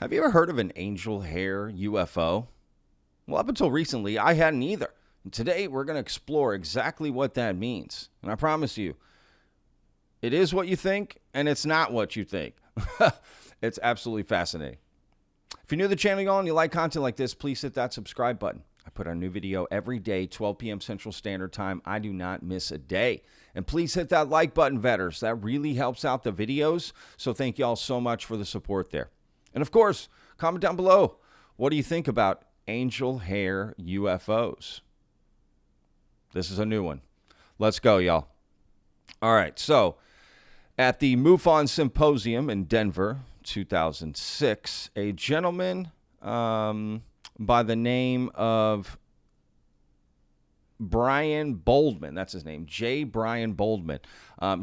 Have you ever heard of an angel hair UFO? Well, up until recently, I hadn't either. And today, we're going to explore exactly what that means. And I promise you, it is what you think, and it's not what you think. It's absolutely fascinating. If you're new to the channel, y'all, and you like content like this, please hit that subscribe button. I put out a new video every day, 12 p.m. Central Standard Time. I do not miss a day. And please hit that like button, vetters. That really helps out the videos. So thank y'all so much for the support there. And of course, comment down below. What do you think about angel hair UFOs? This is a new one. Let's go, y'all. All right, so at the MUFON Symposium in Denver, 2006, a gentleman by the name of Brian Boldman, that's his name, J. Brian Boldman,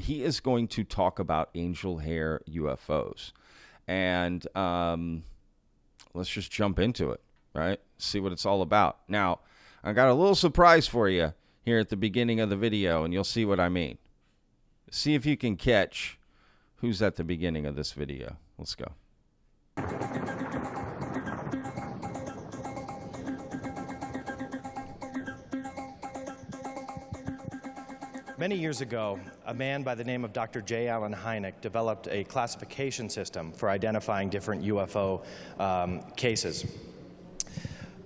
he is going to talk about angel hair UFOs. And let's just jump into it, right? See what it's all about. Now, I got a little surprise for you here at the beginning of the video, and you'll see what I mean. See if you can catch who's at the beginning of this video. Let's go. Many years ago, a man by the name of Dr. J. Allen Hynek developed a classification system for identifying different UFO cases.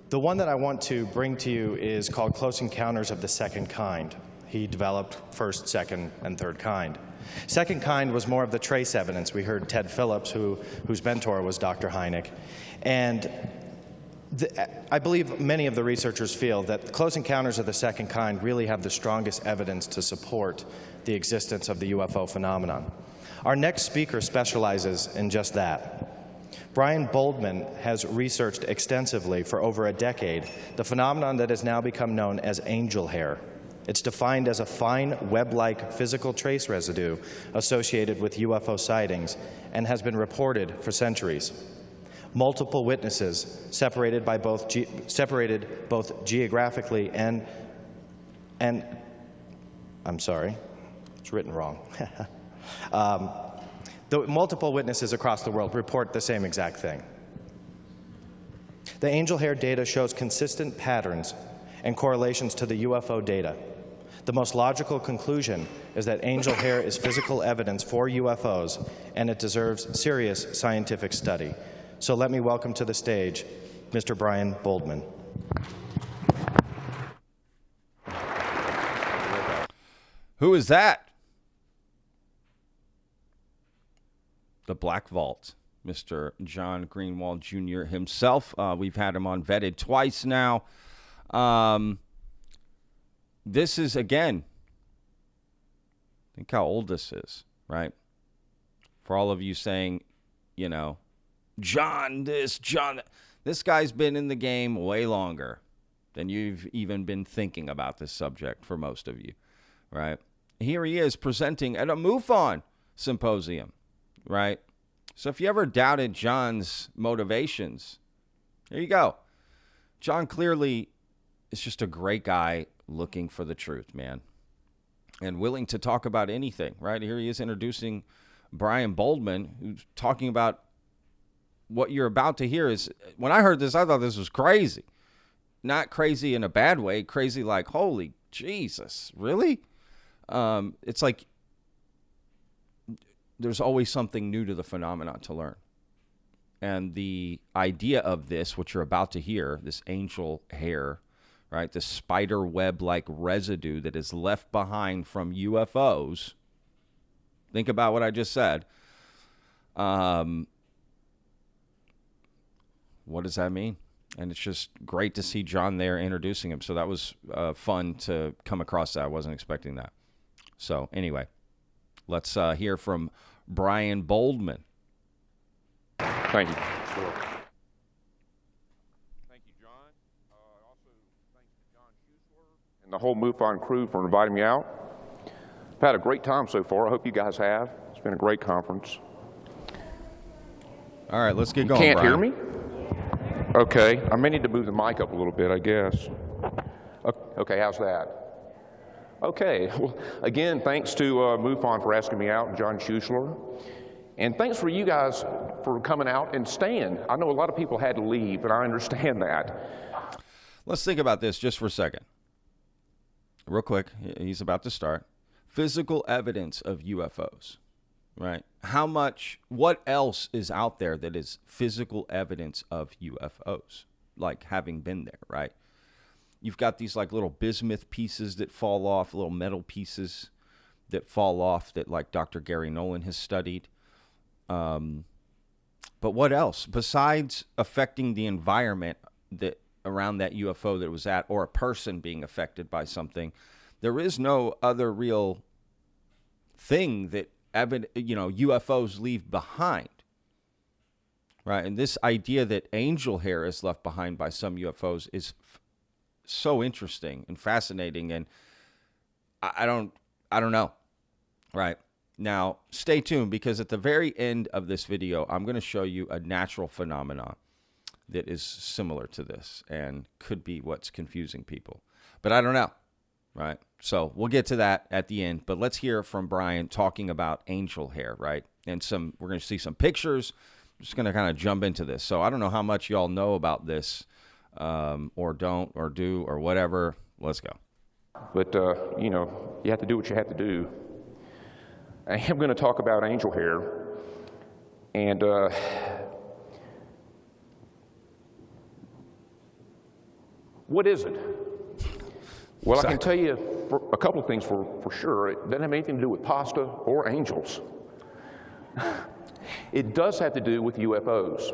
The one that I want to bring to you is called Close Encounters of the Second Kind. He developed first, second, and third kind. Second kind was more of the trace evidence. We heard Ted Phillips, whose mentor was Dr. Hynek. And I believe many of the researchers feel that Close Encounters of the Second Kind really have the strongest evidence to support the existence of the UFO phenomenon. Our next speaker specializes in just that. Brian Boldman has researched extensively for over a decade the phenomenon that has now become known as angel hair. It's defined as a fine web-like physical trace residue associated with UFO sightings and has been reported for centuries. Multiple witnesses separated both geographically and I'm sorry, it's written wrong. The multiple witnesses across the world report the same exact thing. The angel hair data shows consistent patterns and correlations to the UFO data. The most logical conclusion is that angel hair is physical evidence for UFOs, and it deserves serious scientific study. So let me welcome to the stage Mr. Brian Boldman. Who is that? The Black Vault, Mr. John Greenwald Jr. himself. We've had him on Vetted twice now. This is, again, think how old this is, right? For all of you saying, you know, John this, John that. This guy's been in the game way longer than you've even been thinking about this subject for most of you, right? Here he is presenting at a MUFON symposium, right? So if you ever doubted John's motivations, there you go. John clearly is just a great guy looking for the truth, man, and willing to talk about anything, right? Here he is introducing Brian Boldman, who's talking about what you're about to hear. Is when I heard this, I thought this was crazy. Not crazy in a bad way, crazy like, holy Jesus, really? It's like there's always something new to the phenomenon to learn. And the idea of this, what you're about to hear, this angel hair, right, this spider web-like residue that is left behind from UFOs, think about what I just said. What does that mean? And it's just great to see John there introducing him. So that was fun to come across that. I wasn't expecting that. So anyway, let's hear from Brian Boldman. Thank you. Sure. Thank you, John. Also, thanks to John Schuessler and the whole MUFON crew for inviting me out. I've had a great time so far. I hope you guys have. It's been a great conference. All right, let's get going, Can't Brian. hear me? Okay, I may need to move the mic up a little bit, I guess. Okay, how's that? Okay, well, again, thanks to MUFON for asking me out, and John Schuessler. And thanks for you guys for coming out and staying. I know a lot of people had to leave, and I understand that. Let's think about this just for a second. Real quick, he's about to start. Physical evidence of UFOs, right? What else is out there that is physical evidence of UFOs, like having been there, right? You've got these like little bismuth pieces that fall off, little metal pieces that fall off that like Dr. Gary Nolan has studied. But what else besides affecting the environment that around that UFO that it was at, or a person being affected by something? There is no other real thing that UFOs leave behind, right? And this idea that angel hair is left behind by some UFOs is so interesting and fascinating, and I don't know, right? Now, stay tuned, because at the very end of this video, I'm going to show you a natural phenomenon that is similar to this and could be what's confusing people. But I don't know, right? So we'll get to that at the end. But let's hear from Brian talking about angel hair, right? And we're going to see some pictures. I'm just going to kind of jump into this. So I don't know how much y'all know about this, or don't, or do, or whatever. Let's go. But, you have to do what you have to do. I am going to talk about angel hair, and what is it? Well, I can tell you a couple of things for sure. It doesn't have anything to do with pasta or angels. It does have to do with UFOs.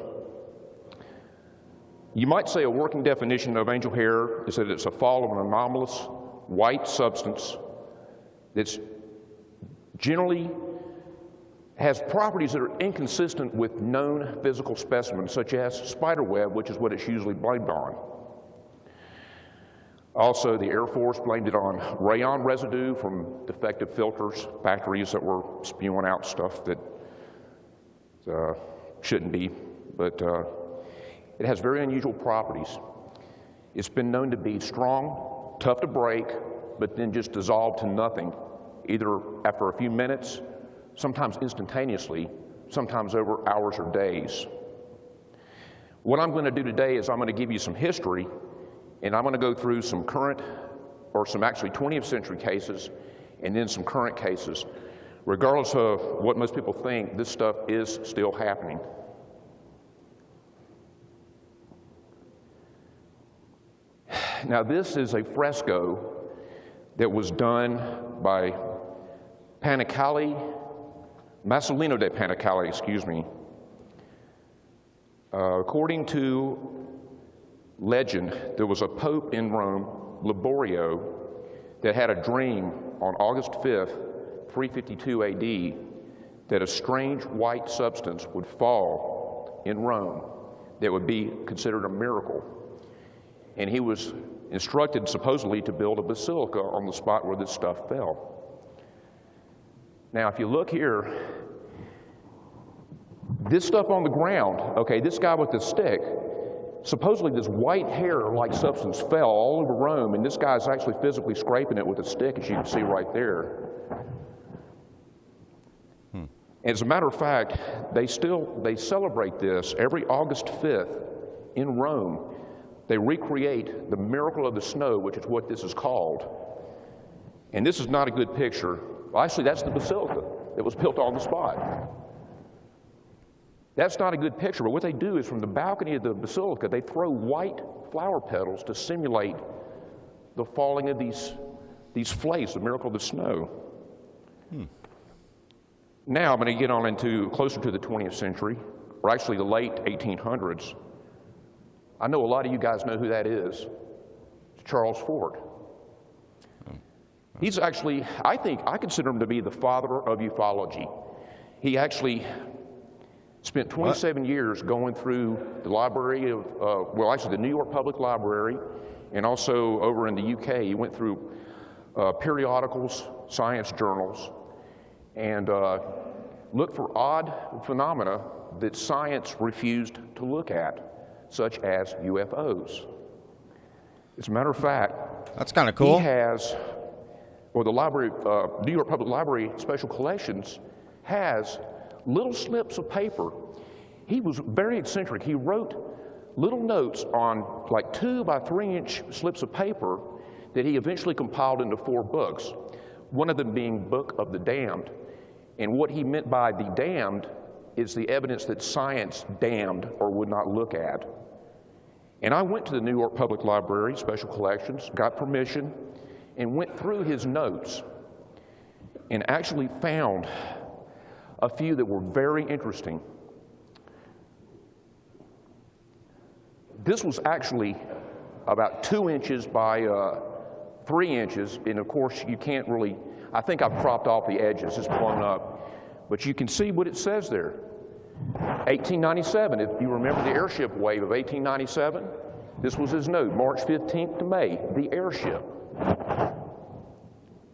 You might say a working definition of angel hair is that it's a fall of an anomalous white substance that's generally has properties that are inconsistent with known physical specimens, such as spider web, which is what it's usually blamed on. Also, the Air Force blamed it on rayon residue from defective filters, factories that were spewing out stuff that shouldn't be, but it has very unusual properties. It's been known to be strong, tough to break, but then just dissolve to nothing, either after a few minutes, sometimes instantaneously, sometimes over hours or days. What I'm going to do today is I'm going to give you some history, and I'm going to go through some current, or some actually 20th century cases, and then some current cases. Regardless of what most people think, this stuff is still happening. Now, this is a fresco that was done by Masolino de Panicali, excuse me. According to legend, there was a pope in Rome, Liborio, that had a dream on August 5th, 352 AD, that a strange white substance would fall in Rome that would be considered a miracle. And he was instructed, supposedly, to build a basilica on the spot where this stuff fell. Now, if you look here, this stuff on the ground, okay, this guy with the stick, supposedly this white hair-like substance fell all over Rome, and this guy's actually physically scraping it with a stick, as you can see right there. As a matter of fact, they celebrate this every August 5th in Rome. They recreate the miracle of the snow, which is what this is called. And this is not a good picture. Well, actually, that's the basilica that was built on the spot. That's not a good picture, but what they do is from the balcony of the basilica, they throw white flower petals to simulate the falling of these flakes, the miracle of the snow. Now I'm going to get on into closer to the 20th century, or actually the late 1800s. I know a lot of you guys know who that is. It's Charles Fort. He's actually, I consider him to be the father of ufology. He actually spent 27 years going through the library of, the New York Public Library, and also over in the UK. He went through periodicals, science journals, and looked for odd phenomena that science refused to look at, such as UFOs. As a matter of fact, that's kind of cool. He has, the library, New York Public Library Special Collections has little slips of paper. He was very eccentric. He wrote little notes on like 2 by 3 inch slips of paper that he eventually compiled into 4 books, one of them being Book of the Damned. And what he meant by the damned is the evidence that science damned or would not look at. And I went to the New York Public Library, Special Collections, got permission, and went through his notes and actually found a few that were very interesting. This was actually about 2 inches by 3 inches, and of course you can't really, I think I've cropped off the edges, it's blown up, but you can see what it says there. 1897, if you remember the airship wave of 1897, this was his note, March 15th to May, the airship.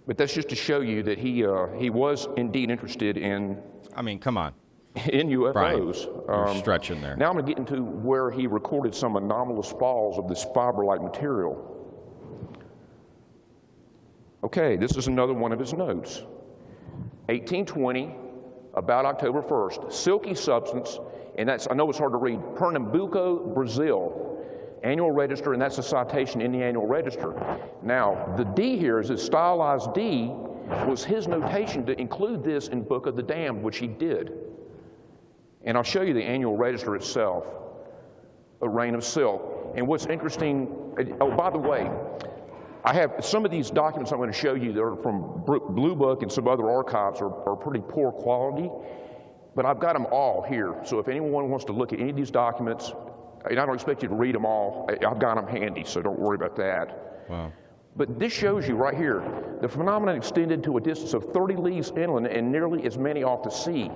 But that's just to show you that he was indeed interested in, I mean, come on. in UFOs. Brian, you're stretching there. Now I'm going to get into where he recorded some anomalous falls of this fiber-like material. Okay, this is another one of his notes. 1820, about October 1st, silky substance, and that's, I know it's hard to read, Pernambuco, Brazil, annual register, and that's a citation in the annual register. Now, the D here is a stylized D, was his notation to include this in Book of the Damned, which he did. And I'll show you the annual register itself, a rain of silk. And what's interesting, oh, by the way, I have some of these documents I'm going to show you that are from Blue Book and some other archives are pretty poor quality, but I've got them all here. So if anyone wants to look at any of these documents, and I don't expect you to read them all, I've got them handy, so don't worry about that. Wow. But this shows you right here, the phenomenon extended to a distance of 30 leagues inland and nearly as many off the sea.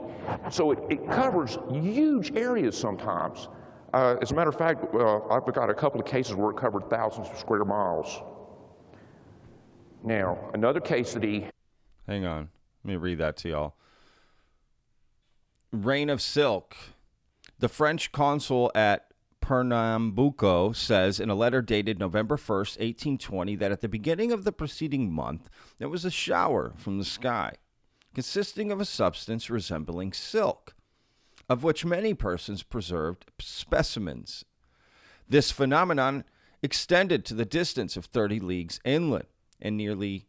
So it covers huge areas sometimes. As a matter of fact, I've got a couple of cases where it covered thousands of square miles. Now, another case that he... Hang on. Let me read that to y'all. Rain of silk. The French consul at Pernambuco says in a letter dated November 1st, 1820, that at the beginning of the preceding month, there was a shower from the sky, consisting of a substance resembling silk, of which many persons preserved specimens. This phenomenon extended to the distance of 30 leagues inland, and nearly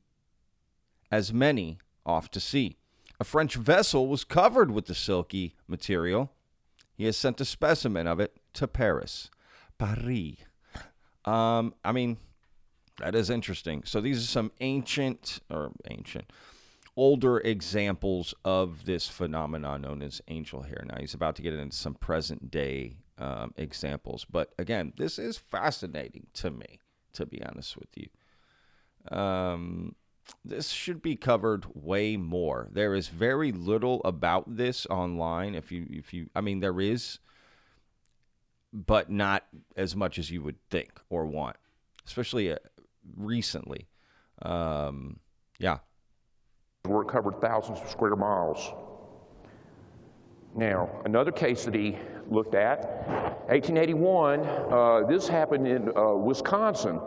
as many off to sea. A French vessel was covered with the silky material. He has sent a specimen of it to Paris. Paris. I mean, that is interesting. So these are some older examples of this phenomenon known as angel hair. Now he's about to get into some present day examples. But again, this is fascinating to me, to be honest with you. This should be covered way more. There is very little about this online. If you, I mean, there is, but not as much as you would think or want, especially recently. Yeah. Where it covered thousands of square miles. Now, another case that he looked at, 1881, this happened in Wisconsin.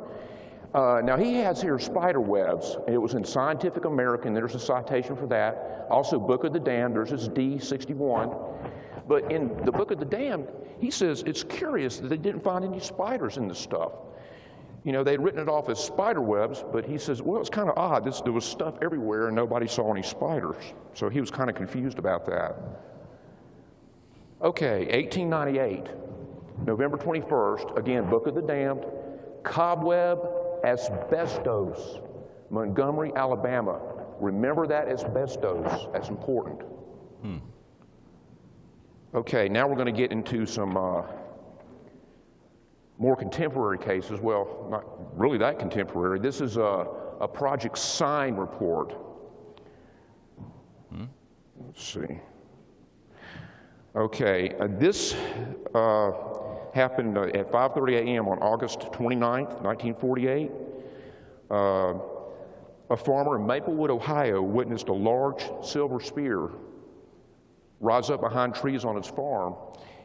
Now, he has here spider webs. It was in Scientific American. There's a citation for that. Also, Book of the Damned. There's his D61. But in the Book of the Damned, he says it's curious that they didn't find any spiders in this stuff. You know, they'd written it off as spider webs, but he says, well, it's kind of odd. There was stuff everywhere, and nobody saw any spiders. So he was kind of confused about that. Okay, 1898, November 21st, again, Book of the Damned, cobweb, asbestos, Montgomery, Alabama. Remember that asbestos. That's important. Okay, now we're going to get into some more contemporary cases. Well, not really that contemporary. This is a Project Sign report. Let's see. Okay, this happened at 5:30 a.m. on August 29th, 1948. A farmer in Maplewood, Ohio, witnessed a large silver spear rise up behind trees on his farm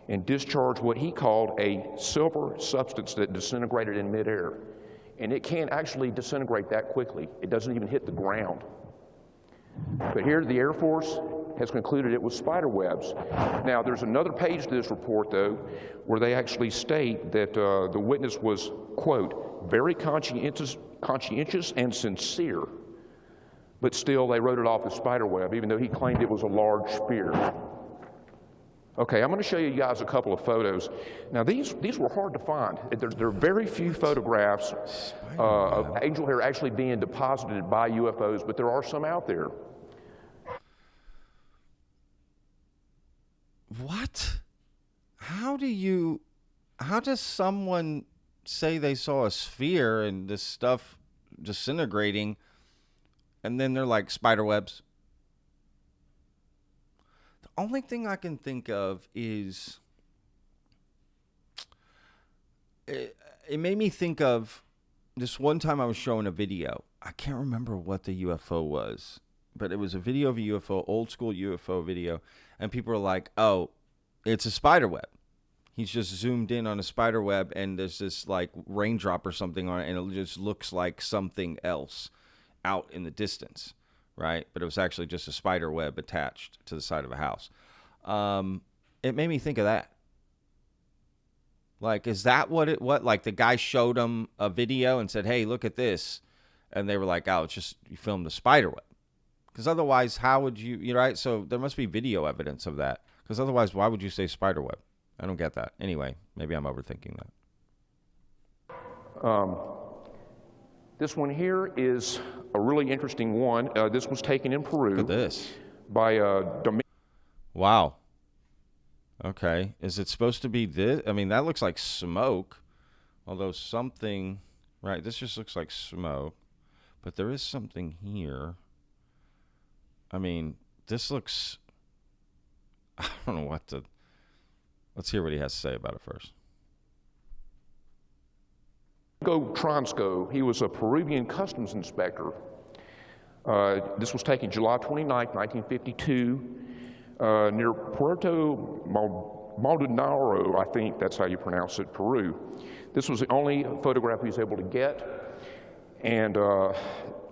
and discharge what he called a silver substance that disintegrated in midair. And it can't actually disintegrate that quickly. It doesn't even hit the ground. But here the Air Force has concluded it was spider webs. Now, there's another page to this report, though, where they actually state that the witness was, quote, very conscientious and sincere, but still they wrote it off as spider web, even though he claimed it was a large spear. Okay, I'm going to show you guys a couple of photos. Now, these were hard to find. There are very few photographs of angel hair actually being deposited by UFOs, but there are some out there. What? How does someone say they saw a sphere and this stuff disintegrating, and then they're like spider webs? The only thing I can think of is it made me think of this one time I was showing a video. I can't remember what the UFO was, but it was a video of a UFO, old school UFO video, and people were like, oh, it's a spider web. He's just zoomed in on a spider web, and there's this like raindrop or something on it, and it just looks like something else out in the distance, right? But it was actually just a spider web attached to the side of a house. It made me think of that. Like, is that what like the guy showed them a video and said, hey, look at this. And they were like, oh, it's just, you filmed a spider web. Because otherwise, how would you, right? So there must be video evidence of that. Because otherwise, why would you say spider web? I don't get that. Anyway, maybe I'm overthinking that. This one here is a really interesting one. This was taken in Peru. Look at this. By Wow. Okay. Is it supposed to be this? I mean, that looks like smoke. Although something, right, this just looks like smoke. But there is something here. I mean, this looks, I don't know what to, let's hear what he has to say about it first. Tronsco, he was a Peruvian customs inspector. This was taken July 29th, 1952, near Puerto Maldonado, I think that's how you pronounce it, Peru. This was the only photograph he was able to get, and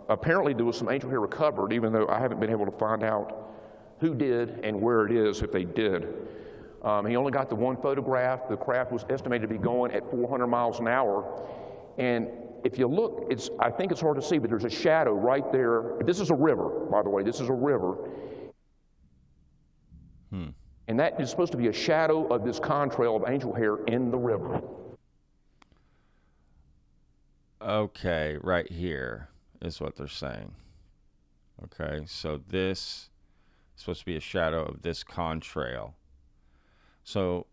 apparently there was some angel hair recovered, even though I haven't been able to find out who did and where it is if they did. He only got the one photograph. The craft was estimated to be going at 400 miles an hour. And if you look, I think it's hard to see, but there's a shadow right there. This is a river, by the way. This is a river. And that is supposed to be a shadow of this contrail of angel hair in the river. Okay, right here is what they're saying. Okay, so this is supposed to be a shadow of this contrail. So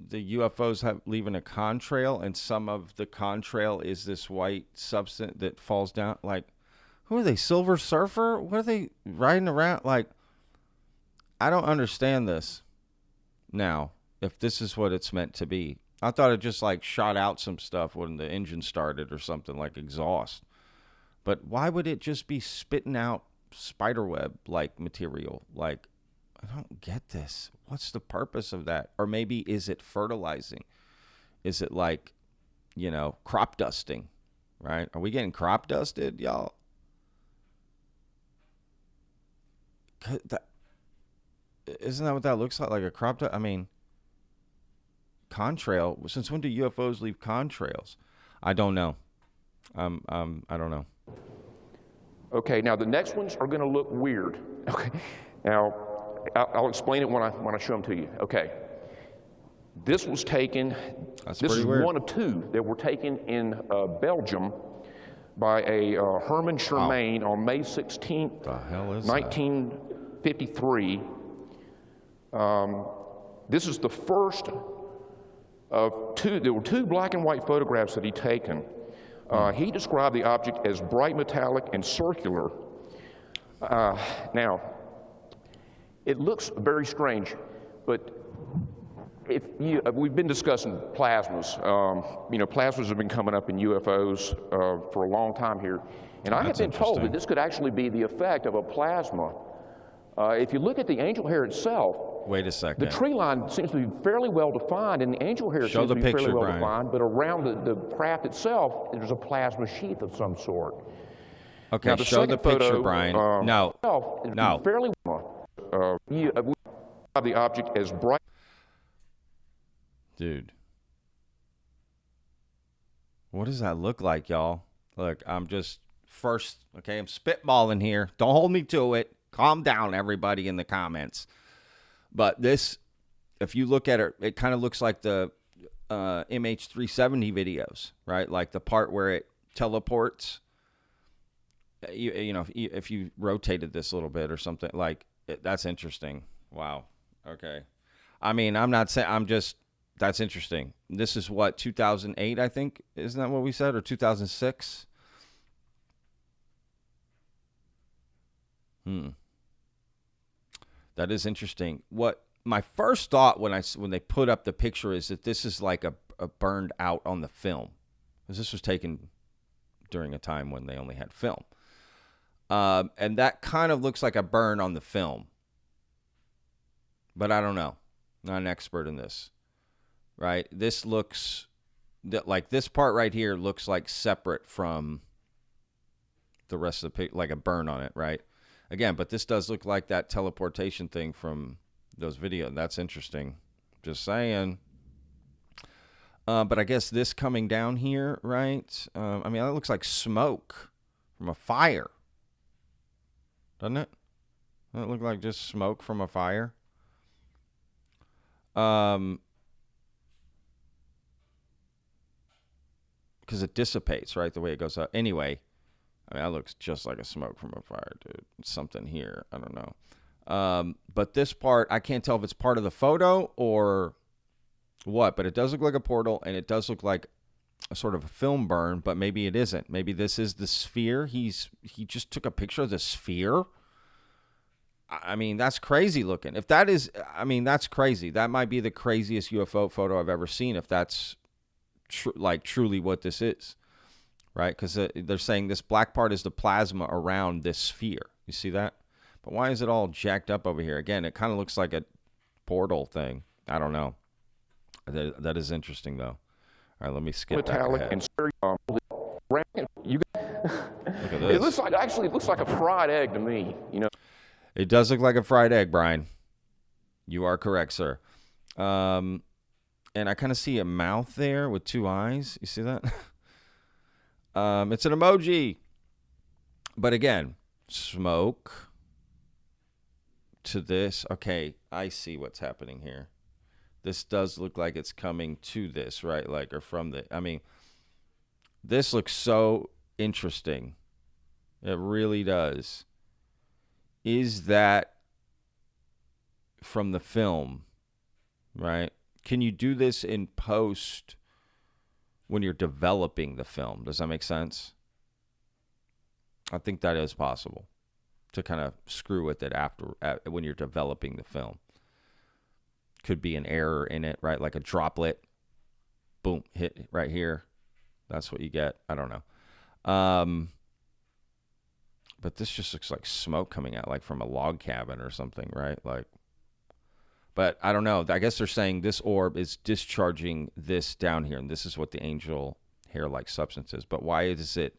the UFOs leaving a contrail, and some of the contrail is this white substance that falls down. Like, who are they, Silver Surfer? What are they riding around? Like, I don't understand this now, if this is what it's meant to be. I thought it just like shot out some stuff when the engine started or something, like exhaust. But why would it just be spitting out spiderweb like material? Like, I don't get this. What's the purpose of that? Or maybe is it fertilizing? Is it like, crop dusting, right? Are we getting crop dusted, y'all? Isn't that what that looks like a crop dust? I mean, contrail. Since when do UFOs leave contrails? I don't know. I don't know. Okay, now the next ones are going to look weird. Okay, now I'll explain it when I show them to you. Okay, this was taken. This is weird. One of two that were taken in Belgium by a Herman Shermain on May 16th, 1953. This is the first of two. There were two black and white photographs that he'd taken. He described the object as bright metallic and circular. Now, it looks very strange, but we've been discussing plasmas. Plasmas have been coming up in UFOs for a long time here. And I have been told that this could actually be the effect of a plasma. If you look at the angel hair itself, wait a second. The tree line seems to be fairly well defined, and the angel hair seems to be fairly well defined, but around the craft itself, there's a plasma sheath of some sort. Okay, now, show the picture, Brian. No. Fairly we have the object as bright. Dude. What does that look like, y'all? Look, I'm just first, okay, I'm spitballing here. Don't hold me to it. Calm down, everybody in the comments. But this, if you look at it, it kind of looks like the MH370 videos, right? Like the part where it teleports. You know, if you rotated this a little bit or something, like that's interesting. Wow. Okay. I mean, I'm not saying, I'm just, that's interesting. This is what, 2008, I think? Isn't that what we said? Or 2006? That is interesting. What my first thought when they put up the picture is that this is like a burned out on the film. Because this was taken during a time when they only had film. And that kind of looks like a burn on the film. But I don't know. Not an expert in this. Right? This looks like this part right here looks like separate from the rest of the picture, like a burn on it, right? Again, but this does look like that teleportation thing from those videos. That's interesting. Just saying. But I guess this coming down here, right? I mean, that looks like smoke from a fire. Doesn't it? Doesn't it look like just smoke from a fire? Because it dissipates, right? The way it goes up. Anyway, I mean, that looks just like a smoke from a fire, dude. Something here. I don't know. But this part, I can't tell if it's part of the photo or what, but it does look like a portal, and it does look like a sort of a film burn, but maybe it isn't. Maybe this is the sphere. He just took a picture of the sphere. I mean, that's crazy looking. If that is, I mean, that's crazy. That might be the craziest UFO photo I've ever seen, if that's truly what this is, right? Because they're saying this black part is the plasma around this sphere. You see that? But why is it all jacked up over here? Again, it kind of looks like a portal thing. I don't know. That is interesting, though. All right, let me skip back ahead. And Look at this. It looks like, actually, it looks like a fried egg to me, you know. It does look like a fried egg, Brian. You are correct, sir. And I kind of see a mouth there with two eyes. You see that? It's an emoji. But again, smoke to this. Okay, I see what's happening here. This does look like it's coming to this, right? Like, or from the, I mean, this looks so interesting. It really does. Is that from the film, right? Can you do this in post when you're developing the film? Does that make sense? I think that is possible to kind of screw with it when you're developing the film. Could be an error in it, right? Like a droplet, boom, hit right here. That's what you get. I don't know. But this just looks like smoke coming out, like from a log cabin or something, right? Like, but I don't know. I guess they're saying this orb is discharging this down here, and this is what the angel hair-like substance is. But why does it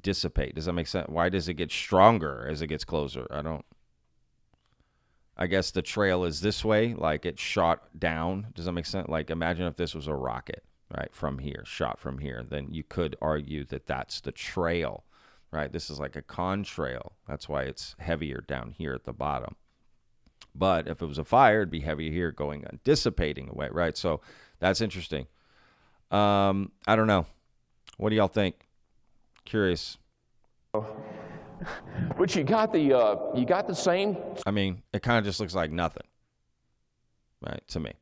dissipate? Does that make sense? Why does it get stronger as it gets closer? I guess the trail is this way, like it shot down. Does that make sense? Like, imagine if this was a rocket, right, from here, shot from here. Then you could argue that that's the trail, right? This is like a contrail. That's why it's heavier down here at the bottom. But if it was a fire, it'd be heavier here going on, dissipating away, right? So that's interesting. I don't know. What do y'all think? Curious. But you got the same. I mean, it kind of just looks like nothing, right, to me.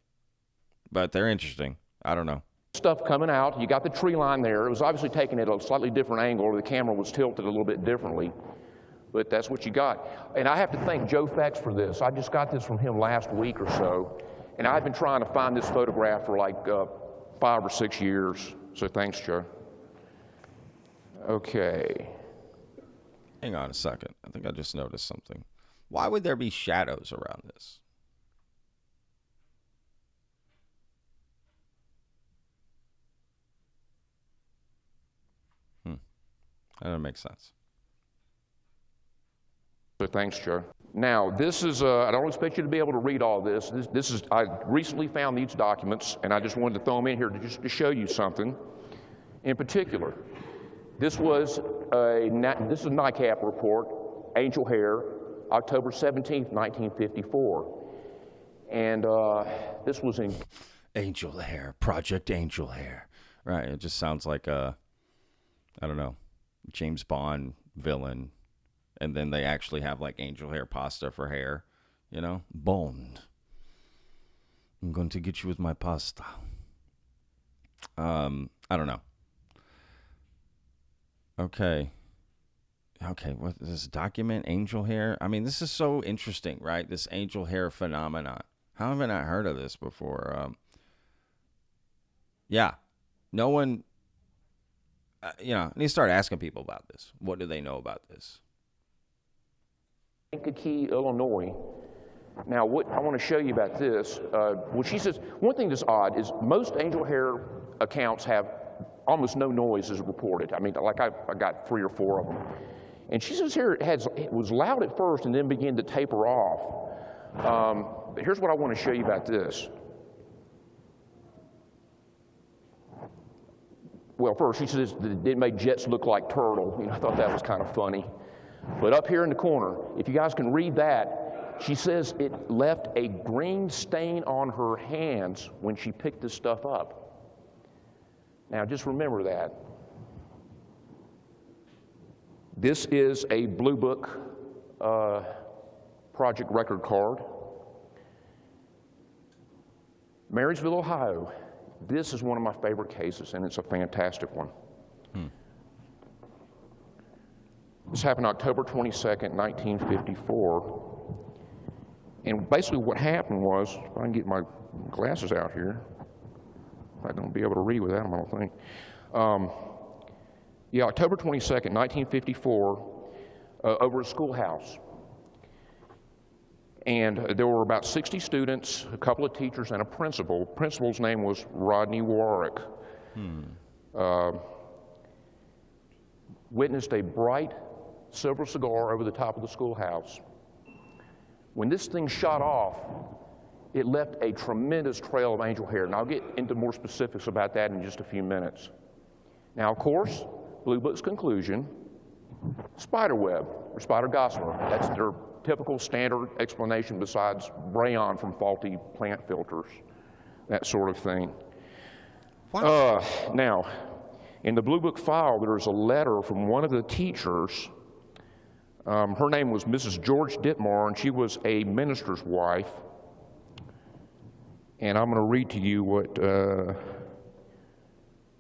But they're interesting. I don't know. Stuff coming out. You got the tree line there. It was obviously taken at a slightly different angle, or the camera was tilted a little bit differently. But that's what you got. And I have to thank Joe Fex for this. I just got this from him last week or so. And I've been trying to find this photograph for like 5 or 6 years. So thanks, Joe. Okay. Hang on a second. I think I just noticed something. Why would there be shadows around this? That doesn't make sense. So thanks, Joe. Now, this is, I don't expect you to be able to read all this. This is, I recently found these documents, and I just wanted to throw them in here to show you something. In particular, this is a NICAP report, Angel Hair, October 17th, 1954. And this was in... Angel Hair, Project Angel Hair. Right, it just sounds like a, I don't know, James Bond villain. And then they actually have like angel hair pasta for hair, you know? Bond. I'm going to get you with my pasta. I don't know. Okay, what is this document? Angel hair? I mean, this is so interesting, right? This angel hair phenomenon. How have I not heard of this before? Yeah, no one, I need to start asking people about this. What do they know about this? Kankakee, Illinois. Now, what I want to show you about this, she says, one thing that's odd is most angel hair accounts have almost no noise is reported. I mean, like I got 3 or 4 of them. And she says here it was loud at first and then began to taper off. Here's what I want to show you about this. Well, first, she says that it made jets look like turtle. I thought that was kind of funny. But up here in the corner, if you guys can read that, she says it left a green stain on her hands when she picked this stuff up. Now, just remember that. This is a Blue Book project record card. Marysville, Ohio. This is one of my favorite cases, and it's a fantastic one. This happened October 22nd, 1954. And basically what happened was, if I can get my glasses out here, I'm not going to be able to read without them, I don't think. October 22nd, 1954, over a schoolhouse. And there were about 60 students, a couple of teachers, and a principal. The principal's name was Rodney Warwick. Witnessed a bright silver cigar over the top of the schoolhouse. When this thing shot off, it left a tremendous trail of angel hair, and I'll get into more specifics about that in just a few minutes. Now, of course, Blue Book's conclusion, spider web or spider gossamer. That's their typical standard explanation besides rayon from faulty plant filters, that sort of thing. Now, in the Blue Book file, there's a letter from one of the teachers. Her name was Mrs. George Ditmar, and she was a minister's wife. And I'm going to read to you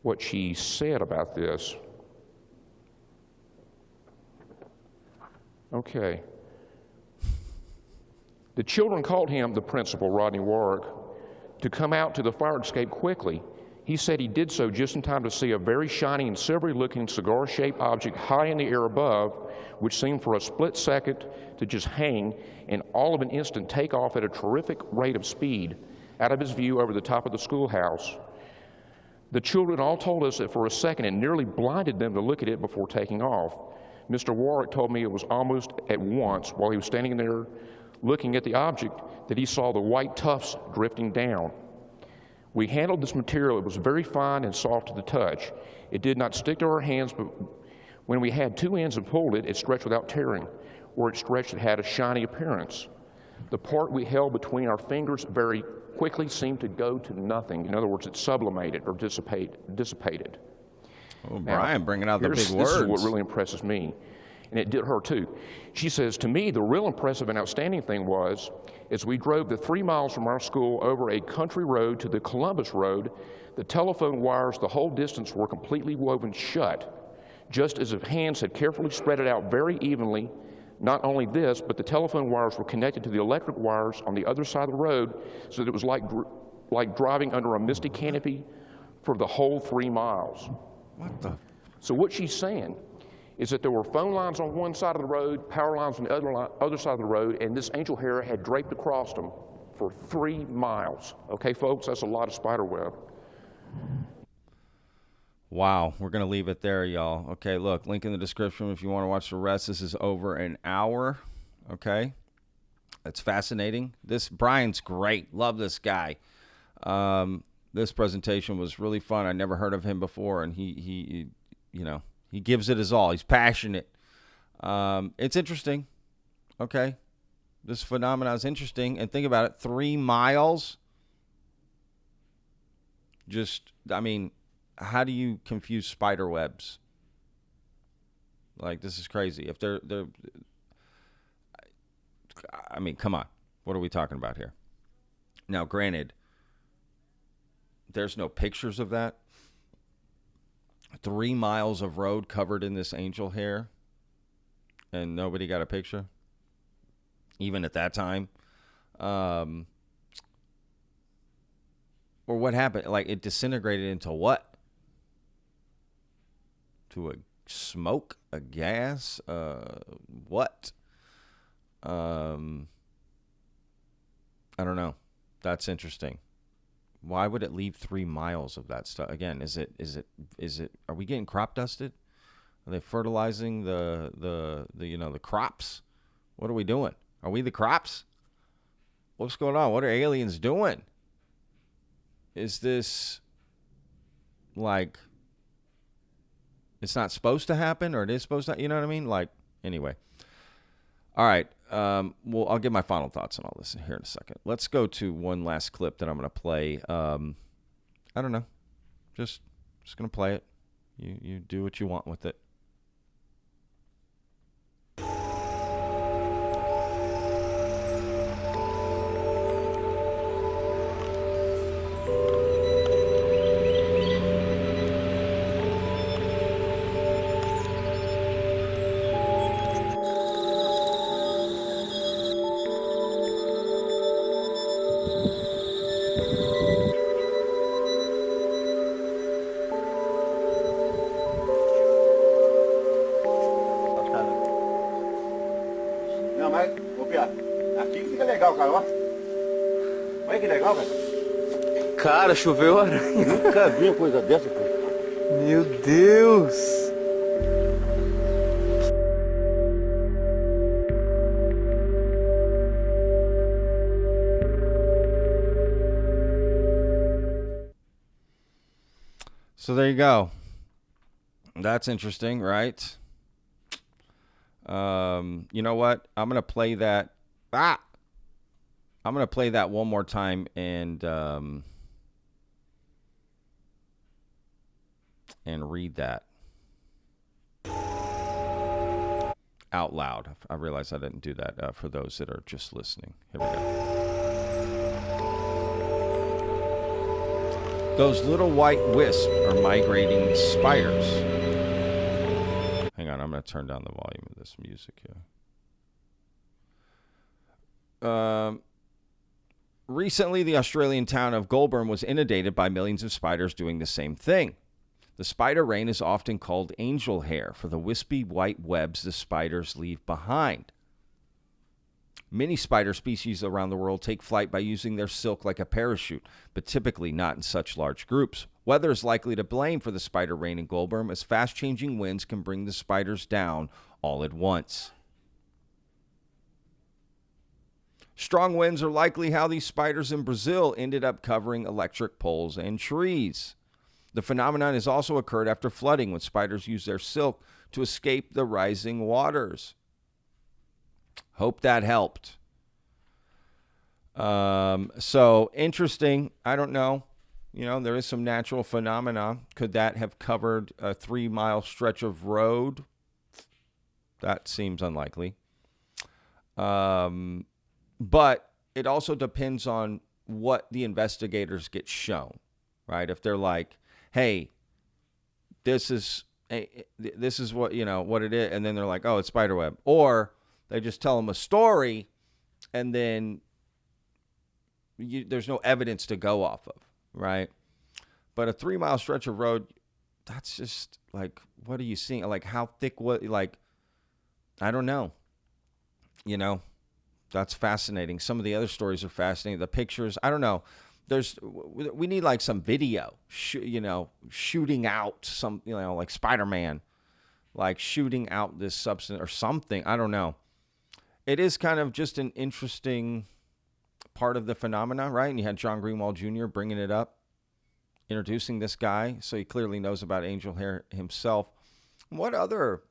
what she said about this. Okay. The children called him, the principal, Rodney Warwick, to come out to the fire escape quickly. He said he did so just in time to see a very shiny and silvery-looking cigar-shaped object high in the air above, which seemed for a split second to just hang and all of an instant take off at a terrific rate of speed out of his view over the top of the schoolhouse. The children all told us that for a second it nearly blinded them to look at it before taking off. Mr. Warwick told me it was almost at once, while he was standing there looking at the object, that he saw the white tufts drifting down. We handled this material. It was very fine and soft to the touch. It did not stick to our hands, but when we had two ends and pulled it, it stretched without tearing. Where it stretched, it had a shiny appearance. The part we held between our fingers very quickly seemed to go to nothing. In other words, it sublimated or dissipated. Oh, Brian, now, bringing out the big words. This is what really impresses me, and it did her too. She says, to me, the real impressive and outstanding thing was, as we drove the 3 miles from our school over a country road to the Columbus Road, the telephone wires the whole distance were completely woven shut, just as if hands had carefully spread it out very evenly. Not only this, but the telephone wires were connected to the electric wires on the other side of the road, so that it was like driving under a misty canopy for the whole 3 miles. What the? So what she's saying is that there were phone lines on one side of the road, power lines on the other side of the road, and this angel hair had draped across them for 3 miles. Okay, folks, that's a lot of spider web. Wow, we're going to leave it there, y'all. Okay, look, link in the description if you want to watch the rest. This is over an hour. Okay. That's fascinating. This Brian's great. Love this guy. This presentation was really fun. I never heard of him before, and he gives it his all. He's passionate. It's interesting. Okay. This phenomenon is interesting. And think about it. 3 miles. How do you confuse spider webs? Like, this is crazy. If they're come on. What are we talking about here? Now, granted, there's no pictures of that. 3 miles of road covered in this angel hair, and nobody got a picture, even at that time. Or what happened? Like, it disintegrated into what? To a smoke? A gas? What? I don't know. That's interesting. Why would it leave 3 miles of that stuff? Again, is it, are we getting crop dusted? Are they fertilizing the crops? What are we doing? Are we the crops? What's going on? What are aliens doing? Is this like, it's not supposed to happen, or it is supposed to, you know what I mean? Like, anyway. All right. Well, I'll give my final thoughts on all this here in a second. Let's go to one last clip that I'm going to play. I don't know. Just going to play it. You do what you want with it. Não, mas, ô Piá, aqui fica legal, cara, ó. Olha que legal, velho. Cara, choveu aranha. Nunca vi uma coisa dessa, pô. Meu Deus! So there you go. That's interesting, right? You know what? I'm going to play that. I'm going to play that one more time and read that out loud. I realize I didn't do that for those that are just listening. Here we go. Those little white wisps are migrating spiders. Hang on, I'm going to turn down the volume of this music here. Recently, the Australian town of Goulburn was inundated by millions of spiders doing the same thing. The spider rain is often called angel hair for the wispy white webs the spiders leave behind. Many spider species around the world take flight by using their silk like a parachute, but typically not in such large groups. Weather is likely to blame for the spider rain in Goulburn, as fast-changing winds can bring the spiders down all at once. Strong winds are likely how these spiders in Brazil ended up covering electric poles and trees. The phenomenon has also occurred after flooding, when spiders use their silk to escape the rising waters. Hope that helped. So interesting. I don't know. You know, there is some natural phenomena. Could that have covered a 3-mile stretch of road? That seems unlikely. But it also depends on what the investigators get shown, right? If they're like, hey, this is what, you know, what it is. And then they're like, oh, it's spiderweb. Or they just tell them a story and then there's no evidence to go off of, right? But a 3-mile stretch of road, that's just like, what are you seeing? Like, how thick, what, like, I don't know. You know, that's fascinating. Some of the other stories are fascinating. The pictures, I don't know. We need like some video, shooting out some, like Spider-Man, like shooting out this substance or something. I don't know. it is kind of just an interesting part of the phenomena, right? And you had John Greenwald Jr. bringing it up, introducing this guy, so he clearly knows about angel hair himself. What other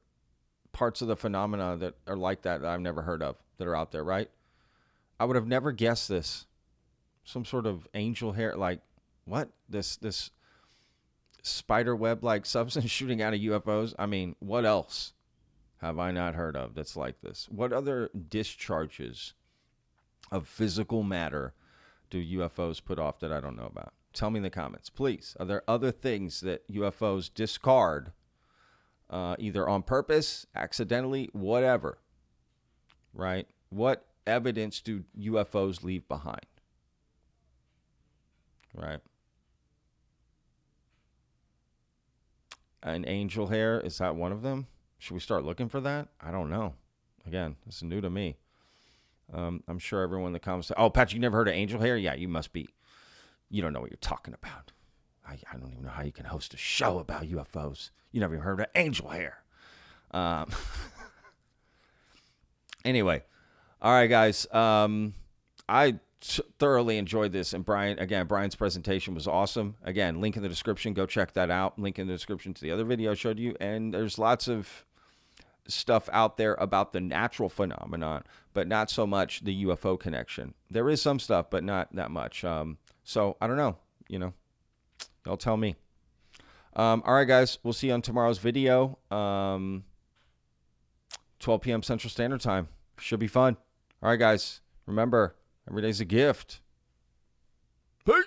parts of the phenomena that are like that I've never heard of that are out there, right? I would have never guessed this. Some sort of angel hair, like what? This spider web-like substance shooting out of UFOs? I mean, what else have I not heard of that's like this? What other discharges of physical matter do UFOs put off that I don't know about? Tell me in the comments, please. Are there other things that UFOs discard, either on purpose, accidentally, whatever, right? What evidence do UFOs leave behind, right? An angel hair, is that one of them? Should we start looking for that? I don't know. Again, this is new to me. I'm sure everyone in the comments say, oh, Patrick, you never heard of angel hair? Yeah, you must be. You don't know what you're talking about. I don't even know how you can host a show about UFOs. You never even heard of angel hair. Anyway, all right, guys. I thoroughly enjoyed this. And Brian's presentation was awesome. Again, link in the description. Go check that out. Link in the description to the other video I showed you. And there's lots of stuff out there about the natural phenomenon, but not so much the UFO connection. There is some stuff, but not that much. So I don't know, they'll tell me. All right, guys, we'll see you on tomorrow's video, 12 p.m. Central Standard Time. Should be fun. All right, guys, remember, every day's a gift. Peace.